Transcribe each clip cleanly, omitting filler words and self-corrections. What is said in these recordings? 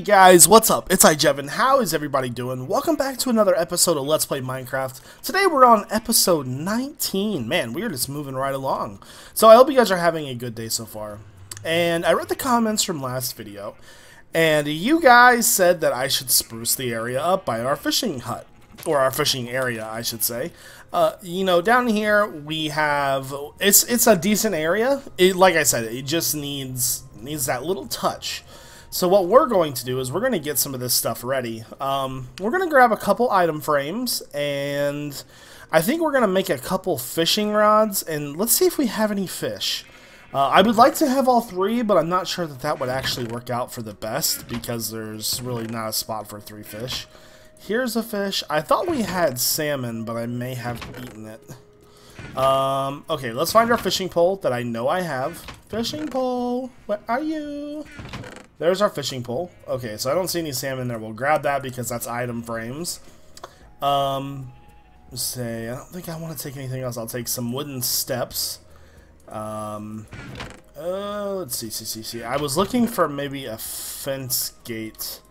guys, what's up? It's iJevin. How is everybody doing? Welcome back to another episode of Let's Play Minecraft. Today we're on episode 19. Man, we're just moving right along. So I hope you guys are having a good day so far. And I read the comments from last video, and you guys said that I should spruce the area up by our fishing hut. Or our fishing area, I should say. You know, down here we have, it's a decent area. Like I said, it just needs that little touch. So what we're going to do is we're going to get some of this stuff ready. We're going to grab a couple item frames, and I think we're going to make a couple fishing rods, and let's see if we have any fish. I would like to have all three, but I'm not sure that that would actually work out for the best, because there's really not a spot for 3 fish. Here's a fish. I thought we had salmon, but I may have eaten it. Okay, let's find our fishing pole that I know I have. Fishing pole, where are you? There's our fishing pole. Okay, so I don't see any salmon there. We'll grab that because that's item frames. Let's say, I don't think I want to take anything else. I'll take some wooden steps. Let's see. I was looking for maybe a fence gate,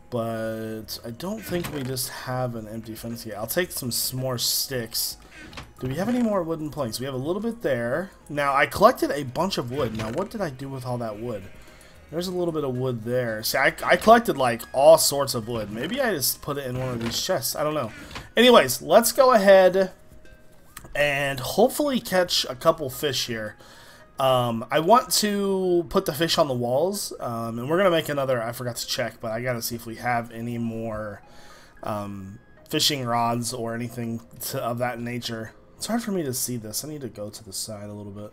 but I don't think we just have an empty fence gate. I'll take some more sticks. Do we have any more wooden planks? We have a little bit there. Now, I collected a bunch of wood. Now, what did I do with all that wood? There's a little bit of wood there. See, I collected, like, all sorts of wood. Maybe I just put it in one of these chests. I don't know. Anyways, let's go ahead and hopefully catch a couple fish here. I want to put the fish on the walls, and we're going to make another. I forgot to check, but I got to see if we have any more fishing rods or anything of that nature. It's hard for me to see this. I need to go to the side a little bit.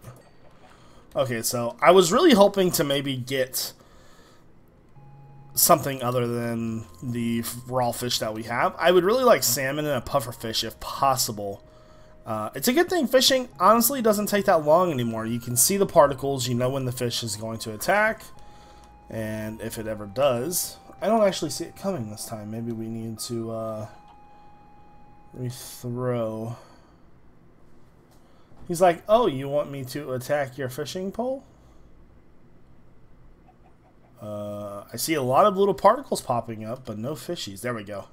Okay, so I was really hoping to maybe get something other than the raw fish that we have. I would really like salmon and a puffer fish if possible. It's a good thing fishing honestly doesn't take that long anymore. You can see the particles, you know when the fish is going to attack, and if it ever does. I don't actually see it coming this time. Maybe we need to rethrow. He's like, oh, you want me to attack your fishing pole? I see a lot of little particles popping up, but no fishies. There we go.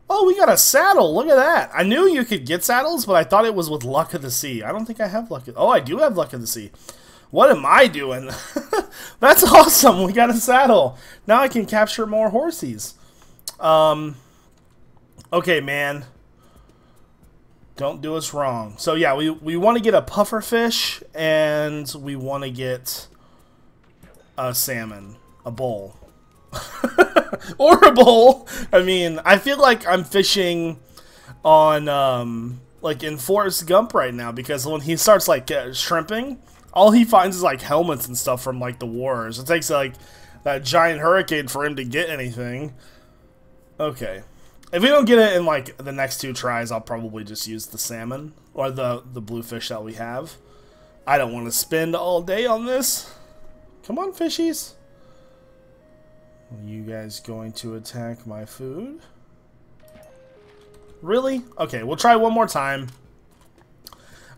Oh, we got a saddle. Look at that. I knew you could get saddles, but I thought it was with Luck of the Sea. I don't think I have Luck of... Oh, I do have Luck of the Sea. What am I doing? That's awesome. We got a saddle. Now I can capture more horsies. Okay, man. Don't do us wrong. So, yeah, we want to get a puffer fish, and we want to get a salmon. A bowl. Or a bowl. I mean, I feel like I'm fishing on, like, in Forrest Gump right now, because when he starts, like, shrimping, all he finds is, like, helmets and stuff from, like, the wars. It takes, like, that giant hurricane for him to get anything. Okay. If we don't get it in, like, the next 2 tries, I'll probably just use the salmon, or the bluefish that we have. I don't want to spend all day on this. Come on, fishies. Are you guys going to attack my food? Really? Okay, we'll try one more time.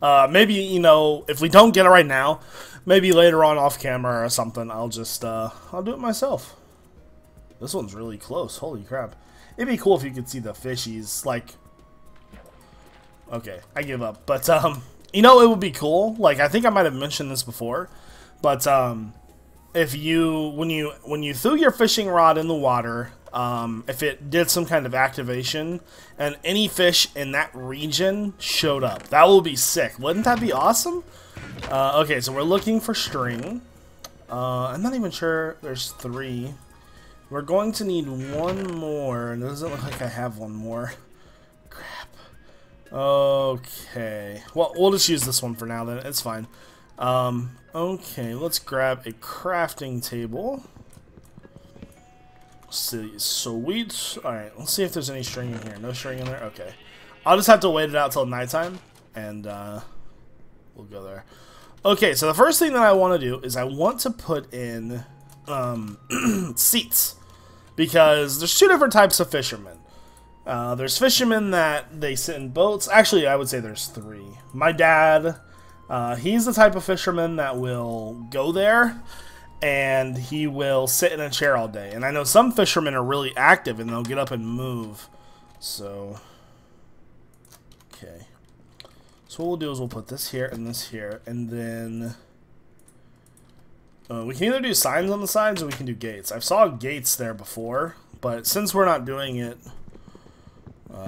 Maybe, you know, if we don't get it right now, maybe later on off camera or something, I'll just, I'll do it myself. This one's really close. Holy crap. It'd be cool if you could see the fishies, like... Okay, I give up. But, you know, it would be cool. Like, I think I might have mentioned this before. But, if you, when you threw your fishing rod in the water, if it did some kind of activation, and any fish in that region showed up, that would be sick. Wouldn't that be awesome? Okay, so we're looking for string. I'm not even sure there's 3. We're going to need 1 more, and it doesn't look like I have 1 more. Crap. Okay. Well, we'll just use this one for now then. It's fine. Okay, let's grab a crafting table. Sweet. Alright, let's see if there's any string in here. No string in there? Okay. I'll just have to wait it out till nighttime, and we'll go there. Okay, so the first thing that I want to do is I want to put in seats. Because there's 2 different types of fishermen. There's fishermen that they sit in boats. Actually, I would say there's 3. My dad, he's the type of fisherman that will go there and he will sit in a chair all day. And I know some fishermen are really active and they'll get up and move. So, okay. So what we'll do is we'll put this here and this here, and then we can either do signs on the sides or we can do gates. I saw gates there before, but since we're not doing it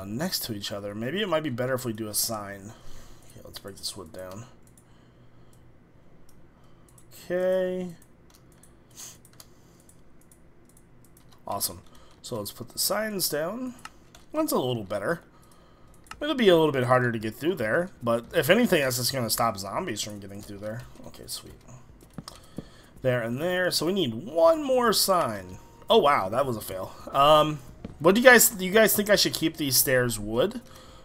next to each other, maybe it might be better if we do a sign. Okay, let's break this wood down. Okay. Awesome. So let's put the signs down. That's a little better. It'll be a little bit harder to get through there, but if anything, that's just going to stop zombies from getting through there. Okay, sweet. There and there. So we need one more sign. Oh wow, that was a fail. What do you guys think I should keep these stairs wood?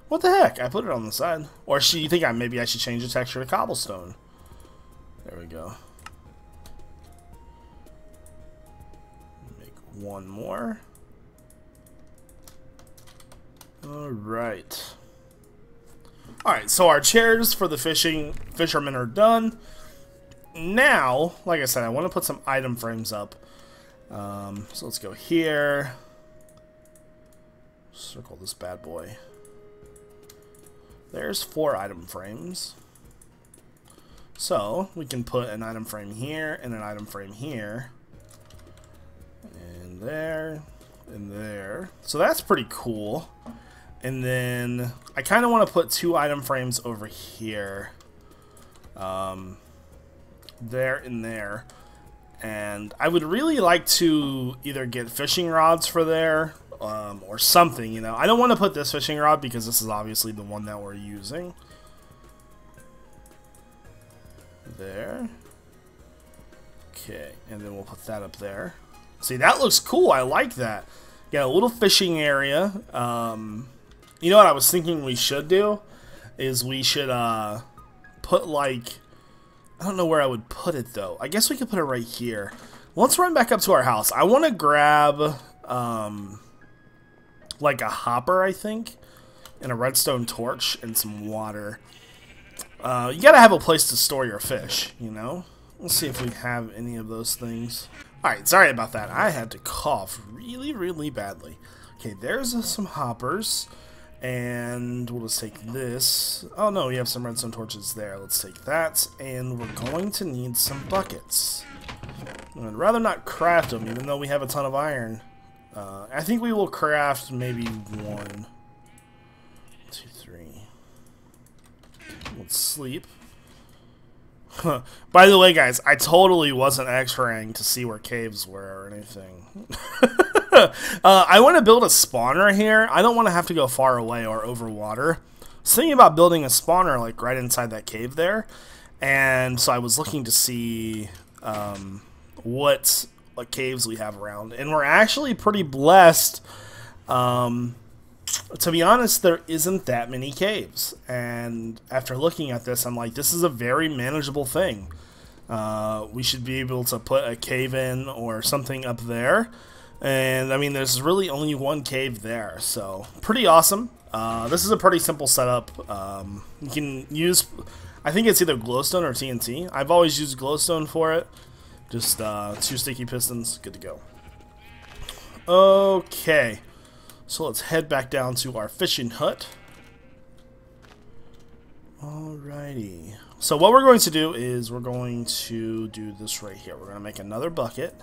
What the heck? I put it on the side. Or should you think maybe I should change the texture to cobblestone? There we go. Make one more. Alright. Alright, so our chairs for the fishermen are done. Now, like I said, I want to put some item frames up. So let's go here. Circle this bad boy. There's 4 item frames. So we can put an item frame here and an item frame here. And there. And there. So that's pretty cool. And then I kind of want to put 2 item frames over here. There and there. And I would really like to either get fishing rods for there or something, you know. I don't want to put this fishing rod because this is obviously the one that we're using. There. Okay, and then we'll put that up there. See, that looks cool. I like that. Got a little fishing area. You know what I was thinking we should do? Is we should put like... I don't know where I would put it though. I guess we could put it right here. Let's run back up to our house. I want to grab like a hopper, I think, and a redstone torch and some water. You gotta have a place to store your fish, you know? Let's see if we have any of those things. Alright, sorry about that. I had to cough really, really badly. Okay, there's some hoppers. And we'll just take this. Oh no, we have some redstone torches there. Let's take that. And we're going to need some buckets. I'd rather not craft them, even though we have a ton of iron. I think we will craft maybe 1, 2, 3. Let's sleep. By the way, guys, I totally wasn't X-raying to see where caves were or anything. I want to build a spawner here. I don't want to have to go far away or over water. I was thinking about building a spawner like right inside that cave there. And so I was looking to see what caves we have around. And we're actually pretty blessed. To be honest, there isn't that many caves. And after looking at this, I'm like, this is a very manageable thing. We should be able to put a cave in or something up there. And I mean, there's really only 1 cave there, so pretty awesome. This is a pretty simple setup. You can use, I think it's either glowstone or TNT. I've always used glowstone for it. Just 2 sticky pistons, good to go. Okay, so let's head back down to our fishing hut. Alrighty. So what we're going to do is we're going to do this right here. We're going to make another bucket.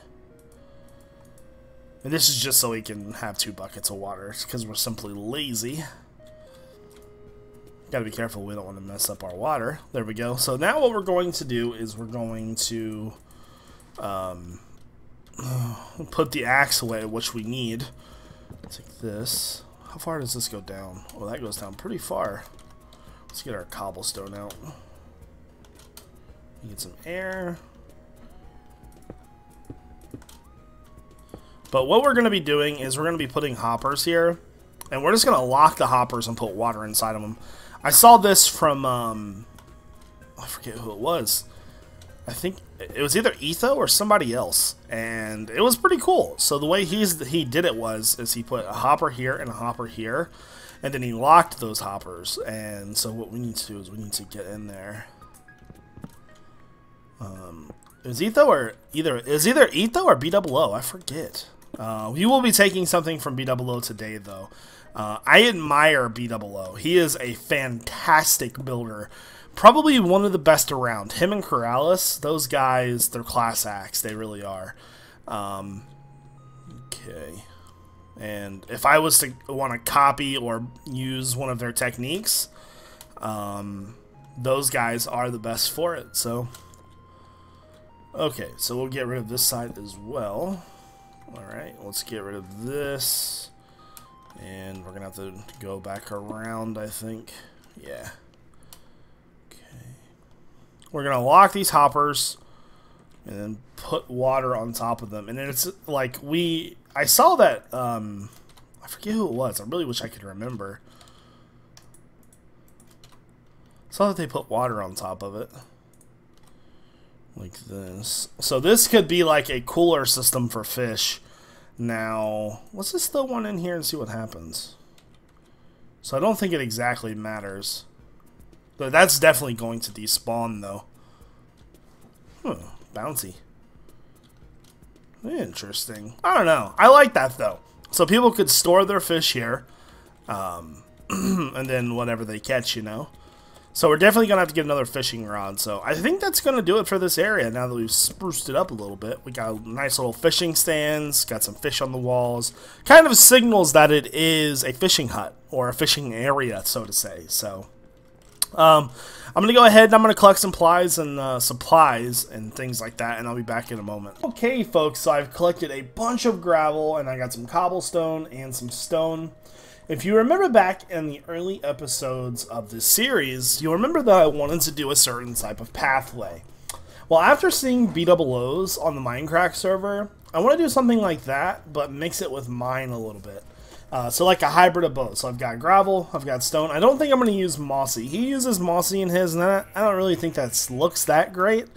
And this is just so we can have 2 buckets of water, because we're simply lazy. Gotta be careful, we don't want to mess up our water. There we go. So now what we're going to do is we're going to put the axe away, which we need. Take this. How far does this go down? Well, that goes down pretty far. Let's get our cobblestone out. Get some air. But what we're going to be doing is we're going to be putting hoppers here. And we're just going to lock the hoppers and put water inside of them. I saw this from, I forget who it was. I think it was either Etho or somebody else. And it was pretty cool. So the way he did it is he put a hopper here and a hopper here. And then he locked those hoppers. And so what we need to do is we need to get in there. Is Etho or either Etho or BOO? I forget. We will be taking something from BOO today, though. I admire BOO. He is a fantastic builder. Probably one of the best around. Him and Corrales, those guys, they're class acts. They really are. Okay. And if I was to want to copy or use one of their techniques, those guys are the best for it. So, okay, so we'll get rid of this side as well. Alright, let's get rid of this. And we're going to have to go back around, I think. Yeah. Okay. We're going to lock these hoppers and then put water on top of them. And then it's like I saw that, I forget who it was. I really wish I could remember. I saw that they put water on top of it. Like this. So this could be like a cooler system for fish. Now, let's just throw one in here and see what happens. So I don't think it exactly matters. But that's definitely going to despawn, though. Bouncy. Interesting. I don't know. I like that, though. So people could store their fish here. And then whatever they catch, you know. So we're definitely going to have to get another fishing rod. So I think that's going to do it for this area now that we've spruced it up a little bit. We got nice little fishing stands, got some fish on the walls. Kind of signals that it is a fishing hut or a fishing area, so to say. So I'm going to go ahead and I'm going to collect some supplies and things like that, and I'll be back in a moment. Okay, folks, so I've collected a bunch of gravel, and I got some cobblestone and some stone. If you remember back in the early episodes of this series, you'll remember that I wanted to do a certain type of pathway. Well, after seeing BOOs on the Minecraft server, I want to do something like that, but mix it with mine a little bit. So like a hybrid of both. So I've got gravel, I've got stone. I don't think I'm going to use mossy. He uses mossy in his, and I don't really think that looks that great.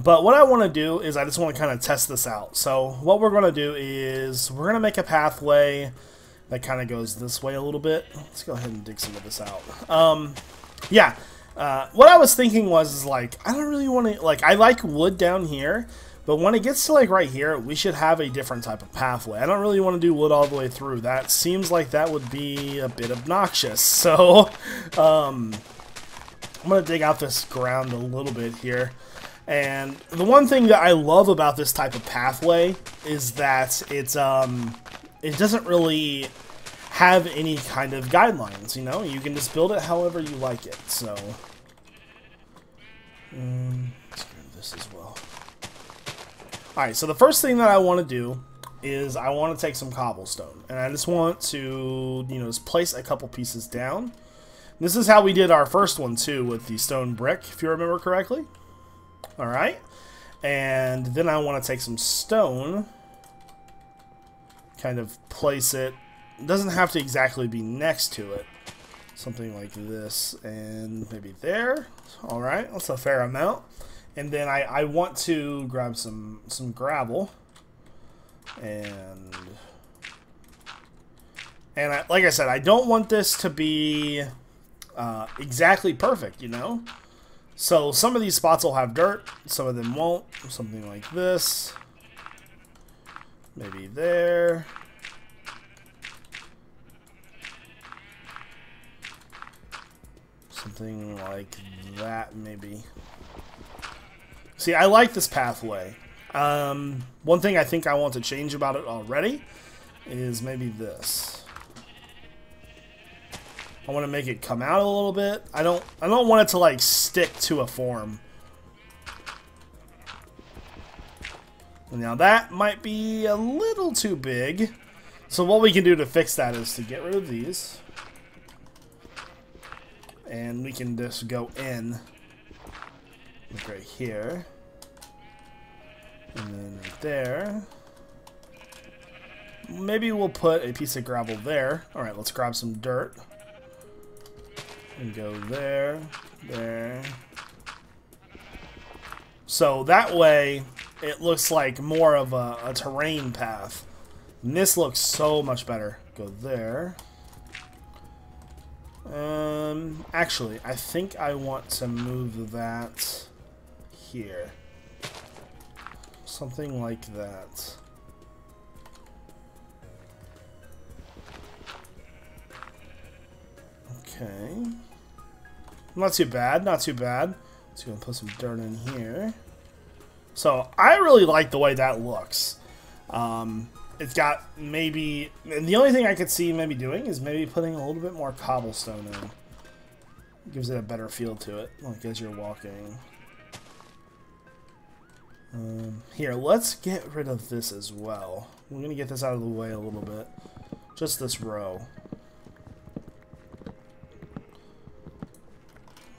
But what I want to do is I just want to kind of test this out. So what we're going to do is we're going to make a pathway that kind of goes this way a little bit. Let's go ahead and dig some of this out. Yeah. What I was thinking was like, I don't really want to, like, I like wood down here, but when it gets to like right here, we should have a different type of pathway. I don't really want to do wood all the way through. That seems like that would be a bit obnoxious. So I'm going to dig out this ground a little bit here. And the one thing that I love about this type of pathway is that it's it doesn't really have any kind of guidelines, you know? You can just build it however you like it, so let's grab this as well. Alright, so the first thing that I want to do is I want to take some cobblestone, and I just want to, you know, just place a couple pieces down. This is how we did our first one too, with the stone brick, if you remember correctly. Alright, and then I want to take some stone, kind of place it. It doesn't have to exactly be next to it. Something like this, and maybe there. Alright, that's a fair amount. And then I want to grab some gravel, and like I said, I don't want this to be exactly perfect, you know? So some of these spots will have dirt, some of them won't. Something like this. Maybe there. Something like that, maybe. See, I like this pathway. One thing I think I want to change about it already is maybe this. I want to make it come out a little bit. I don't want it to like stick to a form. Now that might be a little too big. So what we can do to fix that is to get rid of these. And we can just go in like right here. And then right there. Maybe we'll put a piece of gravel there. Alright, let's grab some dirt. And go there, there. So that way, it looks like more of a terrain path. And this looks so much better. Go there. Actually, I think I want to move that here. Something like that. Okay. Not too bad, not too bad. So I'm gonna put some dirt in here. So I really like the way that looks. It's got maybe, and the only thing I could see maybe doing is maybe putting a little bit more cobblestone in. Gives it a better feel to it, like as you're walking. Here, let's get rid of this as well. We're gonna get this out of the way a little bit. Just this row. There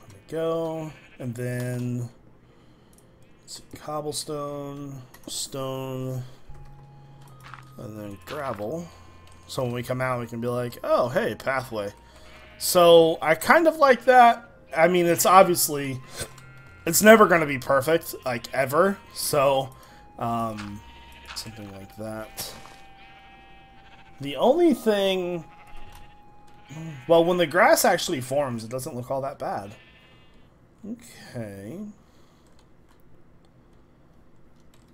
we go. And then let's see, cobblestone, stone, and then gravel. So when we come out, we can be like, oh, hey, pathway. So I kind of like that. I mean, it's obviously, it's never going to be perfect, like, ever. So, something like that. The only thing, well, when the grass actually forms, it doesn't look all that bad. Okay.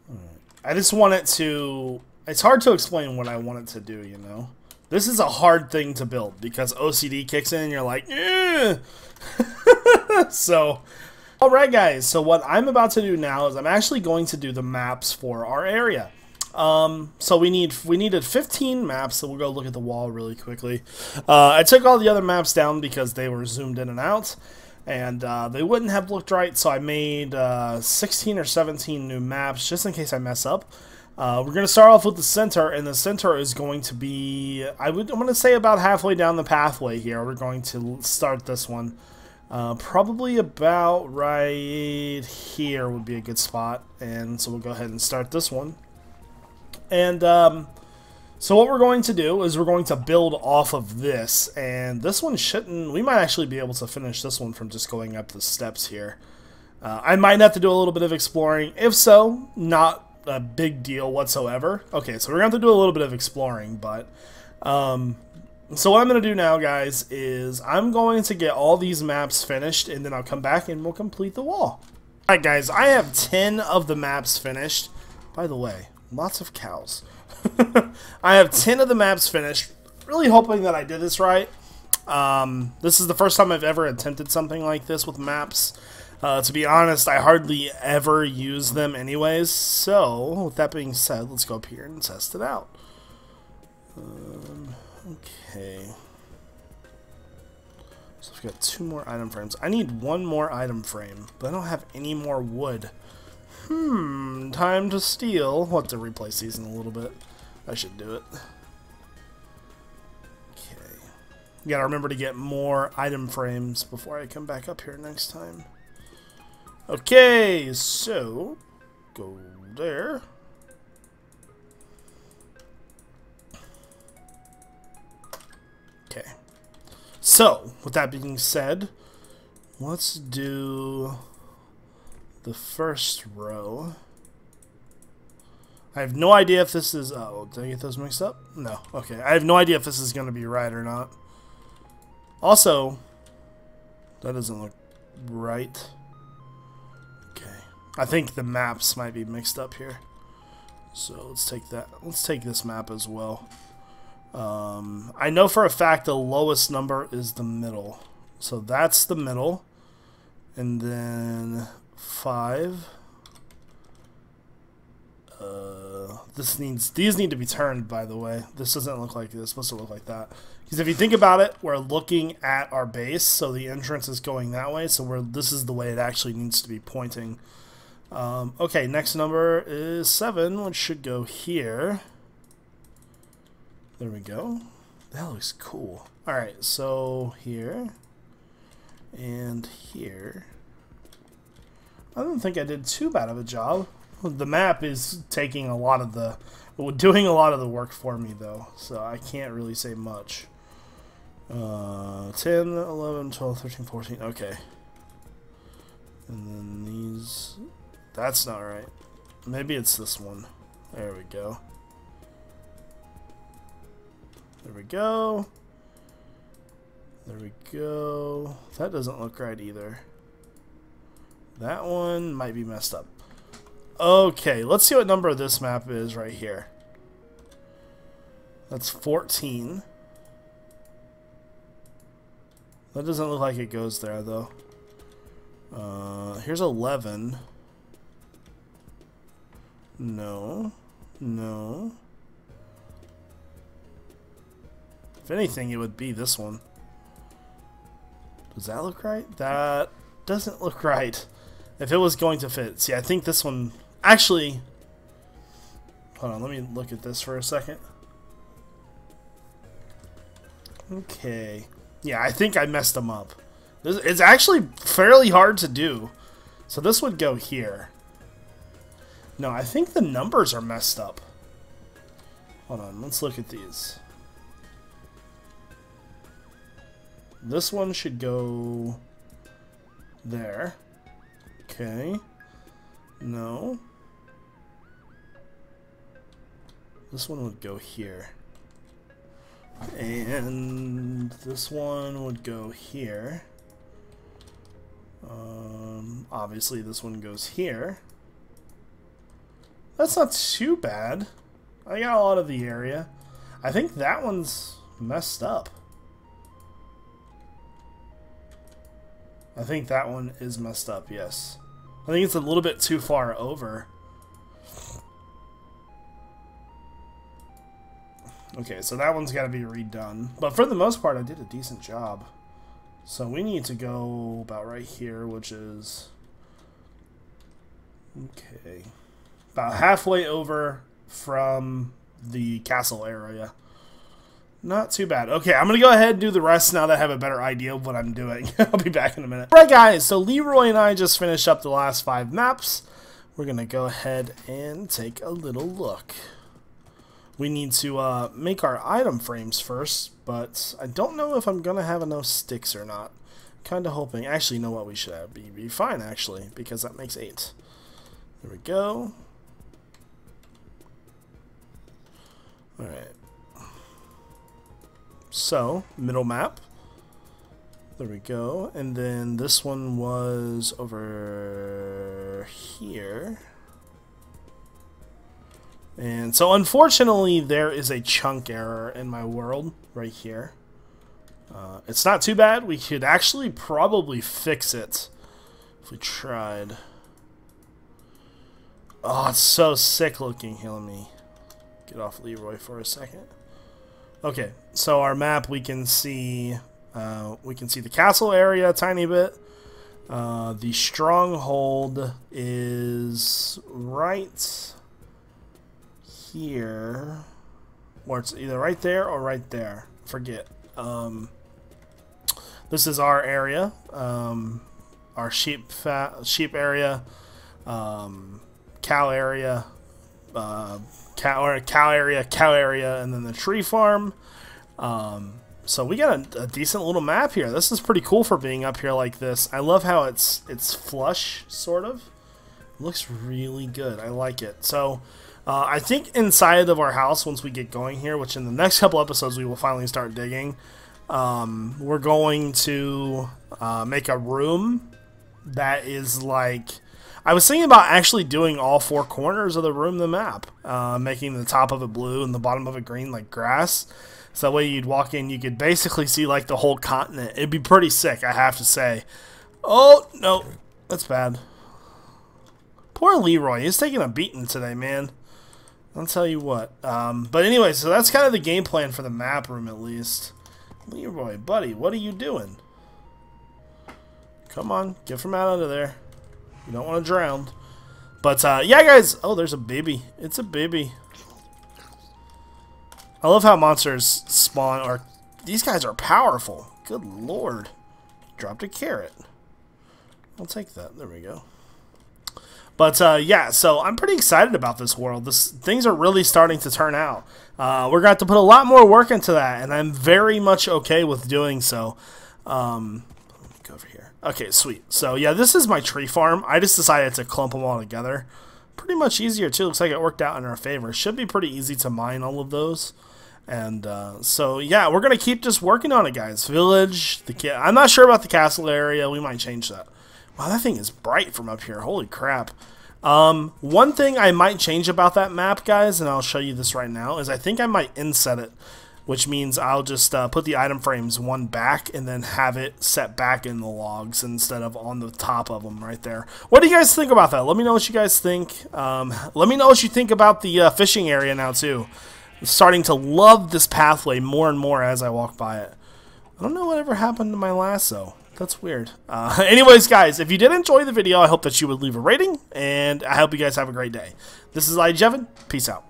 Alright. I just want it to, it's hard to explain what I want it to do, you know? This is a hard thing to build because OCD kicks in and you're like, eh. So, alright guys, so what I'm about to do now is I'm actually going to do the maps for our area. So we needed 15 maps, so we'll go look at the wall really quickly. I took all the other maps down because they were zoomed in and out, and they wouldn't have looked right, so I made 16 or 17 new maps just in case I mess up. We're going to start off with the center, and the center is going to be, I'm going to say about halfway down the pathway here. We're going to start this one. Probably about right here would be a good spot, and so we'll go ahead and start this one. And so what we're going to do is we're going to build off of this, and this one shouldn't, we might actually be able to finish this one from just going up the steps here. I might have to do a little bit of exploring. If so, not a big deal whatsoever. Okay, so we're going to have to do a little bit of exploring, but so what I'm going to do now, guys, is I'm going to get all these maps finished, and then I'll come back and we'll complete the wall. Alright guys, I have 10 of the maps finished. By the way, lots of cows. I have 10 of the maps finished. Really hoping that I did this right. This is the first time I've ever attempted something like this with maps. To be honest, I hardly ever use them anyways. So, with that being said, let's go up here and test it out. Okay. So I've got 2 more item frames. I need 1 more item frame, but I don't have any more wood. Time to steal. We'll have to replace these in a little bit. I should do it. Okay. You gotta remember to get more item frames before I come back up here next time. Okay, so go there. Okay. So, with that being said, let's do the first row. I have no idea if this is... Oh, did I get those mixed up? No. Okay. I have no idea if this is going to be right or not. Also, that doesn't look right. Okay. I think the maps might be mixed up here. So let's take that. Let's take this map as well. I know for a fact the lowest number is the middle. So that's the middle. And then 5. These need to be turned, by the way. This doesn't look like this. It's supposed to look like that. Because if you think about it, we're looking at our base, so the entrance is going that way. So this is the way it actually needs to be pointing. Okay, next number is 7, which should go here. There we go. That looks cool. Alright, so here and here. I don't think I did too bad of a job. The map is taking a lot of the, doing a lot of the work for me though, so I can't really say much. 10, 11, 12, 13, 14, okay. And then these, that's not right. Maybe it's this one. There we go. There we go. There we go. That doesn't look right either. That one might be messed up. Okay, let's see what number this map is right here. That's 14. That doesn't look like it goes there, though. Here's 11. No. No. If anything, it would be this one. Does that look right? That doesn't look right. If it was going to fit. See, I think this one... Actually... Hold on, let me look at this for a second. Okay. Yeah, I think I messed them up. It's actually fairly hard to do. So this would go here. No, I think the numbers are messed up. Hold on, let's look at these. This one should go there. Okay. No. This one would go here. And this one would go here. Obviously this one goes here. That's not too bad. I got a lot of the area. I think that one's messed up. I think that one is messed up, yes. I think it's a little bit too far over. Okay, so that one's got to be redone. But for the most part, I did a decent job. So we need to go about right here, which is... Okay. About halfway over from the castle area. Not too bad. Okay, I'm going to go ahead and do the rest now that I have a better idea of what I'm doing. I'll be back in a minute. Alright guys, so Leroy and I just finished up the last 5 maps. We're going to go ahead and take a little look. We need to make our item frames first, but I don't know if I'm going to have enough sticks or not. Kind of hoping. Actually, you know what? We should have be fine, actually, because that makes 8. There we go. Alright. So, middle map. There we go. And then this one was over here. And so, unfortunately, there is a chunk error in my world right here. It's not too bad. We could actually probably fix it if we tried. Oh, it's so sick looking. Here, let me get off Leroy for a second. Okay, so our map, we can see the castle area a tiny bit. The stronghold is right here, or it's either right there or right there. Forget. This is our area, our sheep area, cow area, cow area, and then the tree farm. So we got a decent little map here. This is pretty cool for being up here like this. I love how it's flush, sort of. It looks really good. I like it. So I think inside of our house, once we get going here, which in the next couple episodes we will finally start digging, we're going to make a room that is like... I was thinking about actually doing all 4 corners of the room, the map, making the top of it blue and the bottom of it green like grass. So that way you'd walk in, you could basically see like the whole continent. It'd be pretty sick, I have to say. Oh, no, that's bad. Poor Leroy, he's taking a beating today, man. I'll tell you what. But anyway, so that's kind of the game plan for the map room at least. Leroy, buddy, what are you doing? Come on, get from out of there. You don't want to drown. But, yeah, guys. Oh, there's a baby. It's a baby. I love how monsters spawn. Or these guys are powerful. Good lord. Dropped a carrot. I'll take that. There we go. But, yeah, so I'm pretty excited about this world. Things are really starting to turn out. We're going to have to put a lot more work into that, and I'm very much okay with doing so. Let me go over here. Okay, sweet. So, yeah, this is my tree farm. I just decided to clump them all together. Pretty much easier, too. Looks like it worked out in our favor. Should be pretty easy to mine all of those. And, so, yeah, we're going to keep just working on it, guys. Village, I'm not sure about the castle area. We might change that. Wow, that thing is bright from up here. Holy crap. One thing I might change about that map, guys, and I'll show you this right now, is I think I might inset it, which means I'll just put the item frames one back and then have it set back in the logs instead of on the top of them right there. What do you guys think about that? Let me know what you guys think. Let me know what you think about the fishing area now, too. I'm starting to love this pathway more and more as I walk by it. I don't know whatever happened to my lasso. That's weird. Anyways, guys, if you did enjoy the video, I hope that you would leave a rating, and I hope you guys have a great day. This is iJevin. Peace out.